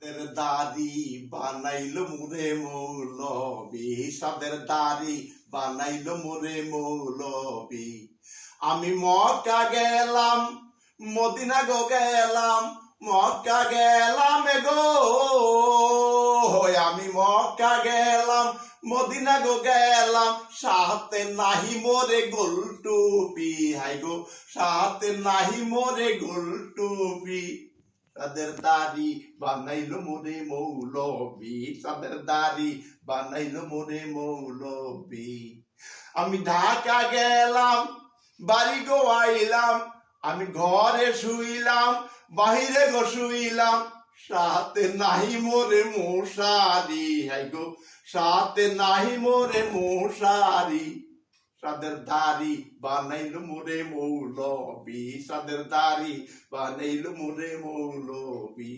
সাদের দাড়ি বানাইলো মুরে মৌলবি, সাদের দাড়ি বানাইলো মুরে মৌলবি। আমি মক্কা গেলাম, মদিনা গো গেলাম, মক্কা গেলাম গো, আমি মক্কা গেলাম, মদিনা গো গেলাম, সাথে নাহি মোরে গোল টুপি, হাই গো সাথে নাহি মোরে গোল টুপি। সাদের দাড়ি বানাইলো মোরে মৌলবি, সাদের দাড়ি বানাইলো মোরে মৌলবি। আমি ঢাকা গেলাম, বাড়ি গো আইলাম, আমি ঘরে শুইলাম, বাহিরে গো শুইলাম, সাথে নাহি মোরে মশারি, হাই গো সাথে নাহি মোরে মশারি। সাদের দাড়ি বানাইলো মোরে মৌলবি, সাদের দাড়ি বানাইলো মোরে মৌলবি।